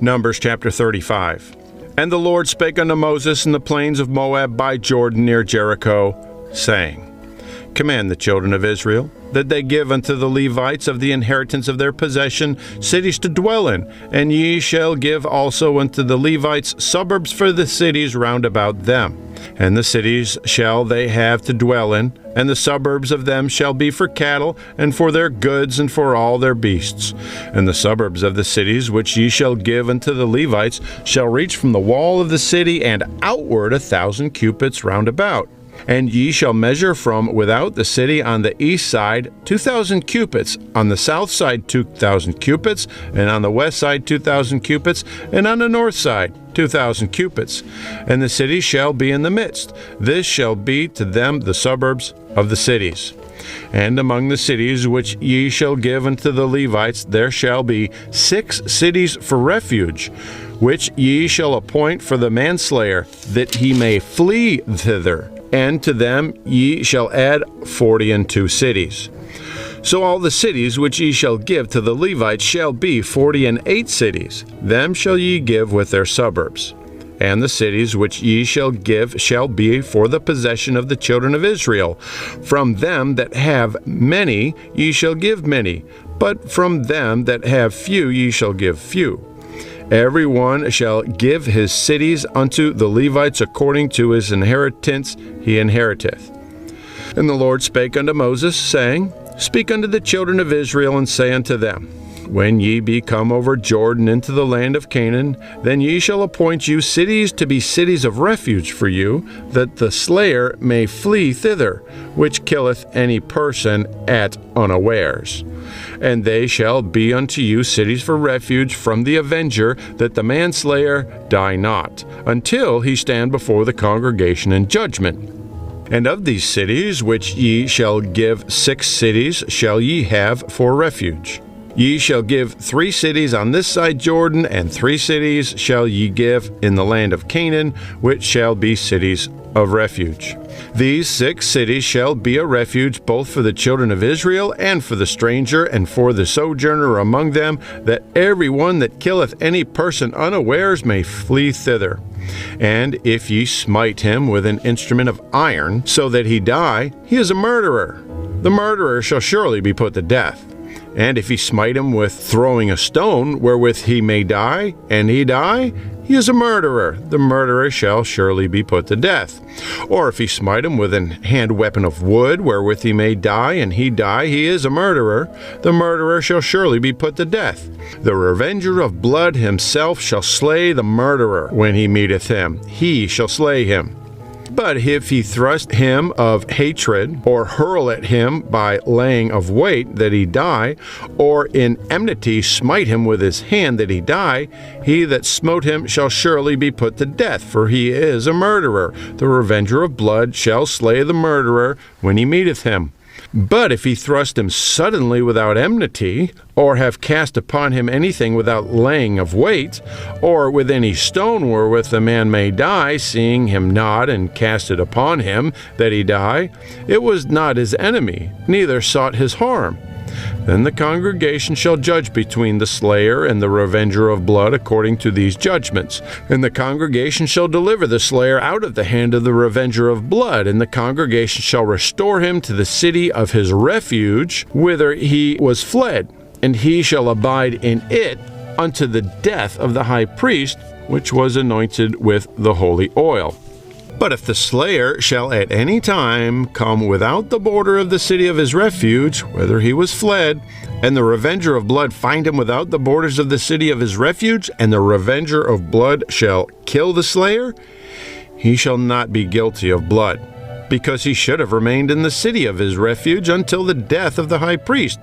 Numbers chapter 35. And the Lord spake unto Moses in the plains of Moab by Jordan near Jericho, saying, Command the children of Israel, that they give unto the Levites of the inheritance of their possession cities to dwell in, and ye shall give also unto the Levites suburbs for the cities round about them. And the cities shall they have to dwell in, and the suburbs of them shall be for cattle, and for their goods, and for all their beasts. And the suburbs of the cities which ye shall give unto the Levites shall reach from the wall of the city and outward 1,000 cubits round about. And ye shall measure from without the city on the east side 2,000 cubits, on the south side 2,000 cubits, and on the west side 2,000 cubits, and on the north side 2,000 cubits. And the city shall be in the midst. This shall be to them the suburbs of the cities. And among the cities which ye shall give unto the Levites there shall be 6 cities for refuge, which ye shall appoint for the manslayer, that he may flee thither. And to them ye shall add 42 cities. So all the cities which ye shall give to the Levites shall be 48 cities. Them shall ye give with their suburbs. And the cities which ye shall give shall be for the possession of the children of Israel. From them that have many ye shall give many, but from them that have few ye shall give few. Every one shall give his cities unto the Levites according to his inheritance he inheriteth. And the Lord spake unto Moses, saying, Speak unto the children of Israel, and say unto them, When ye be come over Jordan into the land of Canaan, then ye shall appoint you cities to be cities of refuge for you, that the slayer may flee thither, which killeth any person at unawares. And they shall be unto you cities for refuge from the avenger, that the manslayer die not, until he stand before the congregation in judgment. And of these cities which ye shall give 6 cities shall ye have for refuge. Ye shall give 3 cities on this side Jordan, and 3 cities shall ye give in the land of Canaan, which shall be cities of refuge. These 6 cities shall be a refuge both for the children of Israel, and for the stranger, and for the sojourner among them, that every one that killeth any person unawares may flee thither. And if ye smite him with an instrument of iron, so that he die, he is a murderer. The murderer shall surely be put to death. And if he smite him with throwing a stone, wherewith he may die, and he die, he is a murderer. The murderer shall surely be put to death. Or if he smite him with an hand weapon of wood, wherewith he may die, and he die, he is a murderer. The murderer shall surely be put to death. The revenger of blood himself shall slay the murderer when he meeteth him. He shall slay him. But if he thrust him of hatred, or hurl at him by laying of weight, that he die, or in enmity smite him with his hand, that he die, he that smote him shall surely be put to death, for he is a murderer. The revenger of blood shall slay the murderer when he meeteth him. But if he thrust him suddenly without enmity, or have cast upon him anything without laying of weight, or with any stone wherewith the man may die, seeing him not, and cast it upon him, that he die, it was not his enemy, neither sought his harm. Then the congregation shall judge between the slayer and the revenger of blood according to these judgments. And the congregation shall deliver the slayer out of the hand of the revenger of blood, and the congregation shall restore him to the city of his refuge, whither he was fled, and he shall abide in it unto the death of the high priest, which was anointed with the holy oil. But if the slayer shall at any time come without the border of the city of his refuge, whither he was fled, and the revenger of blood find him without the borders of the city of his refuge, and the revenger of blood shall kill the slayer, he shall not be guilty of blood, because he should have remained in the city of his refuge until the death of the high priest.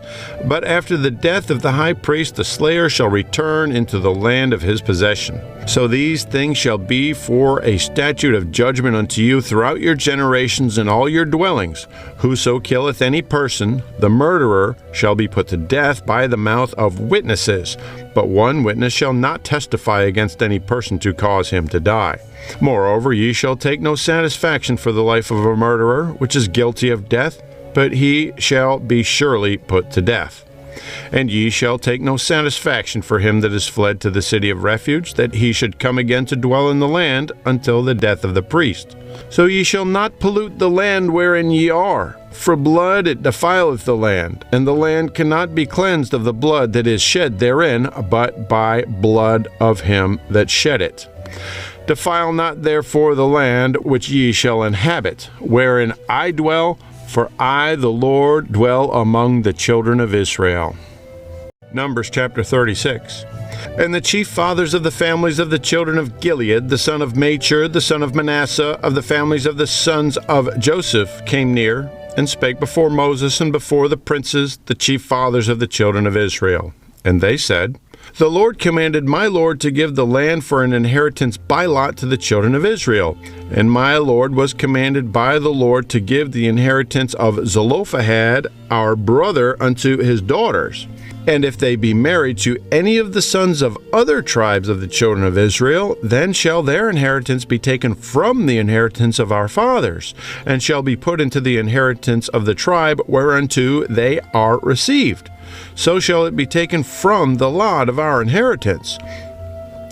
But after the death of the high priest, the slayer shall return into the land of his possession. So these things shall be for a statute of judgment unto you throughout your generations in all your dwellings. Whoso killeth any person, the murderer, shall be put to death by the mouth of witnesses. But one witness shall not testify against any person to cause him to die. Moreover, ye shall take no satisfaction for the life of a murderer, which is guilty of death, but he shall be surely put to death. And ye shall take no satisfaction for him that is fled to the city of refuge, that he should come again to dwell in the land until the death of the priest. So ye shall not pollute the land wherein ye are. For blood it defileth the land, and the land cannot be cleansed of the blood that is shed therein, but by blood of him that shed it. Defile not therefore the land which ye shall inhabit, wherein I dwell, for I, the Lord, dwell among the children of Israel. Numbers chapter 36. And the chief fathers of the families of the children of Gilead, the son of Machir, the son of Manasseh, of the families of the sons of Joseph, came near, and spake before Moses and before the princes, the chief fathers of the children of Israel. And they said, The Lord commanded my Lord to give the land for an inheritance by lot to the children of Israel. And my Lord was commanded by the Lord to give the inheritance of Zelophehad, our brother, unto his daughters. And if they be married to any of the sons of other tribes of the children of Israel, then shall their inheritance be taken from the inheritance of our fathers, and shall be put into the inheritance of the tribe whereunto they are received. So shall it be taken from the lot of our inheritance.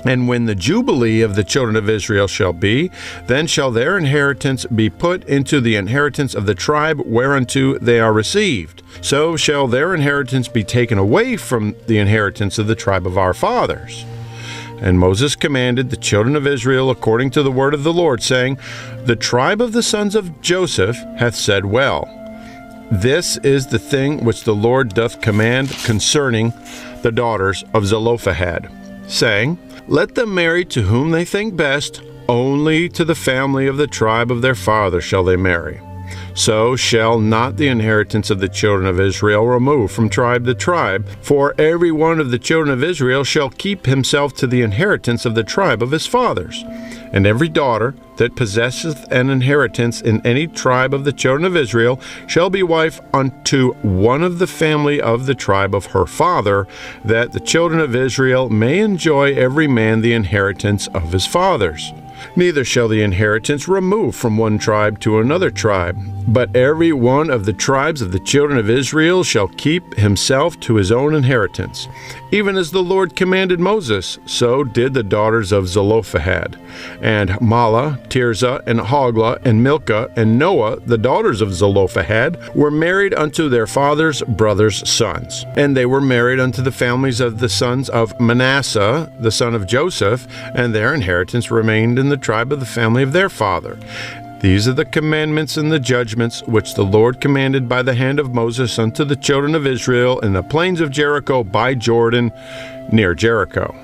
And when the jubilee of the children of Israel shall be, then shall their inheritance be put into the inheritance of the tribe whereunto they are received. So shall their inheritance be taken away from the inheritance of the tribe of our fathers. And Moses commanded the children of Israel according to the word of the Lord, saying, The tribe of the sons of Joseph hath said well. This is the thing which the Lord doth command concerning the daughters of Zelophehad, saying, Let them marry to whom they think best, only to the family of the tribe of their father shall they marry. So shall not the inheritance of the children of Israel remove from tribe to tribe, for every one of the children of Israel shall keep himself to the inheritance of the tribe of his fathers. And every daughter that possesseth an inheritance in any tribe of the children of Israel shall be wife unto one of the family of the tribe of her father, that the children of Israel may enjoy every man the inheritance of his fathers. Neither shall the inheritance remove from one tribe to another tribe, but every one of the tribes of the children of Israel shall keep himself to his own inheritance. Even as the Lord commanded Moses, so did the daughters of Zelophehad. And Mahlah, Tirzah, and Hoglah, and Milcah, and Noah, the daughters of Zelophehad, were married unto their father's brothers' sons. And they were married unto the families of the sons of Manasseh, the son of Joseph, and their inheritance remained in the tribe of the family of their father. These are the commandments and the judgments which the Lord commanded by the hand of Moses unto the children of Israel in the plains of Jericho by Jordan, near Jericho.